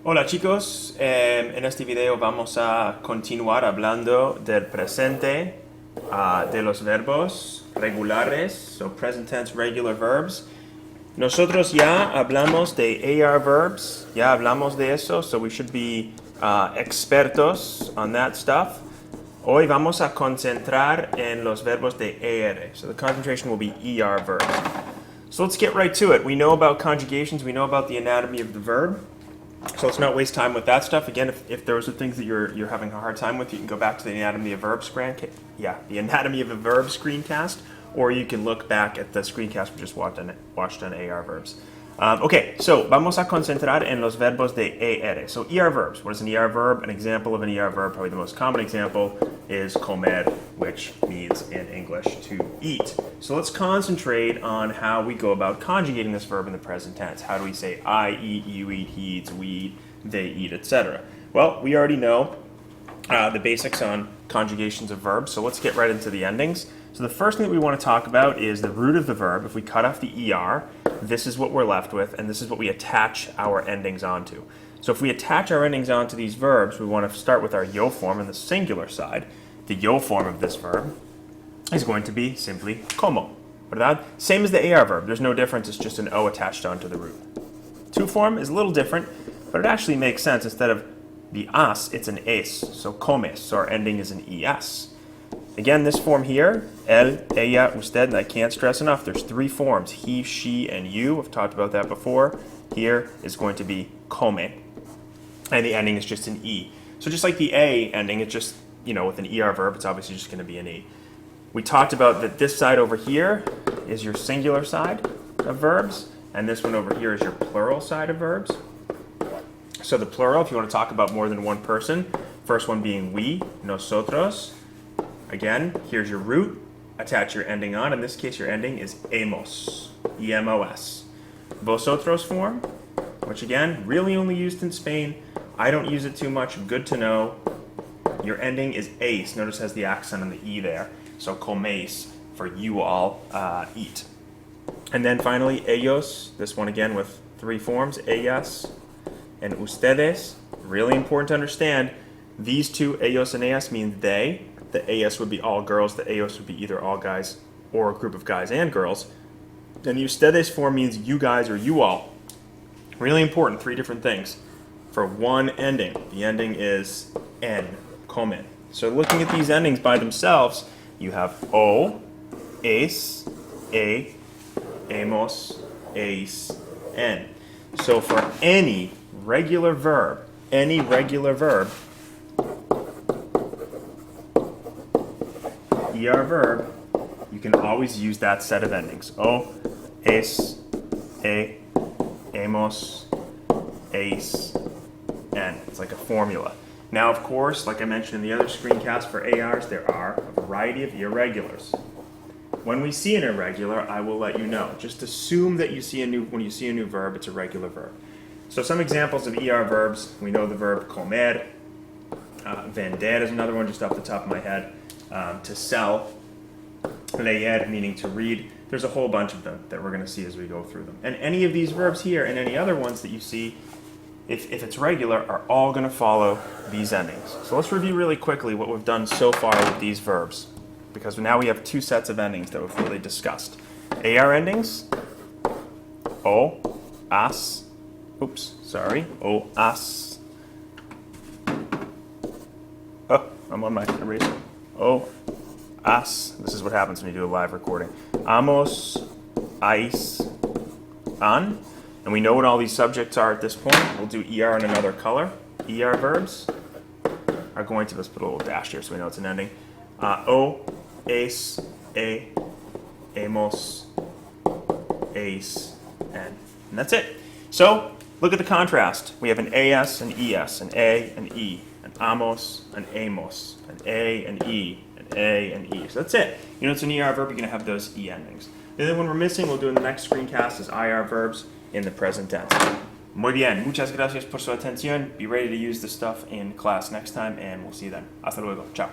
Hola chicos, en este video vamos a continuar hablando del presente, de los verbos regulares, so present tense regular verbs. Nosotros ya hablamos de AR verbs, ya hablamos de eso, so we should be expertos on that stuff. Hoy vamos a concentrar en los verbos de ER, so the concentration will be ER verbs. So let's get right to it. We know about conjugations, we know about the anatomy of the verb. So let's not waste time with that stuff. Again, if those are things that you're having a hard time with, you can go back to the anatomy of verbs the anatomy of a verb screencast, or you can look back at the screencast we just watched on AR verbs. Okay, so vamos a concentrar en los verbos de ER. So ER verbs. What is an ER verb? An example of an ER verb, probably the most common example, is comer, which means in English to eat. So let's concentrate on how we go about conjugating this verb in the present tense. How do we say I eat, you eat, he eats, we eat, they eat, etc.? Well, we already know the basics on conjugations of verbs, so let's get right into the endings. So the first thing that we want to talk about is the root of the verb. If we cut off the ER, this is what we're left with, and this is what we attach our endings onto. So if we attach our endings onto these verbs, we want to start with our yo form on the singular side. The yo form of this verb is going to be simply como, ¿verdad? Same as the AR verb. There's no difference. It's just an O attached onto the root. To form is a little different, but it actually makes sense. Instead of the as, it's an es, so comes, so our ending is an es. Again, this form here, él, ella, usted, and I can't stress enough, there's three forms, he, she, and you. I've talked about that before. Here is going to be come, and the ending is just an e. So just like the a ending, it's just, with an ER verb, it's obviously just going to be an e. We talked about that this side over here is your singular side of verbs, and this one over here is your plural side of verbs. So the plural, if you want to talk about more than one person, first one being we, nosotros. Again, here's your root, attach your ending on. In this case, your ending is hemos, E-M-O-S. Vosotros form, which again, really only used in Spain. I don't use it too much, good to know. Your ending is es. Notice it has the accent on the E there. So coméis, for you all eat. And then finally, ellos, this one again with three forms, ellas and ustedes. Really important to understand, these two, ellos and ellas, mean they. The AS would be all girls, the EOS would be either all guys or a group of guys and girls. And the ustedes form means you guys or you all. Really important, three different things. For one ending, the ending is N, comen. So looking at these endings by themselves, you have O, es, e, hemos, es, N. So for any regular verb, ER verb, you can always use that set of endings. O, es, e, hemos, es, N. It's like a formula. Now, of course, like I mentioned in the other screencast for ARs, there are a variety of irregulars. When we see an irregular, I will let you know. Just assume that when you see a new verb, it's a regular verb. So some examples of ER verbs, we know the verb comer, vender is another one just off the top of my head. To sell, leer meaning to read. There's a whole bunch of them that we're going to see as we go through them. And any of these verbs here and any other ones that you see, if it's regular, are all going to follow these endings. So let's review really quickly what we've done so far with these verbs, because now we have two sets of endings that we've really discussed. AR endings, o, as, o, as. Oh, I'm on my eraser. O, as, this is what happens when you do a live recording. Amos, ais, an. And we know what all these subjects are at this point. We'll do ER in another color. ER verbs are going to, let's put a little dash here so we know it's an ending. O, es, e, hemos, es, N. And that's it. So, look at the contrast. We have an AS, an ES, an A, an E, an amos, an amos, an A, an E, an A, and E. So that's it. It's an ER verb, you're going to have those E endings. The other one we're missing, we'll do in the next screencast, is IR verbs in the present tense. Muy bien. Muchas gracias por su atención. Be ready to use this stuff in class next time, and we'll see you then. Hasta luego. Ciao.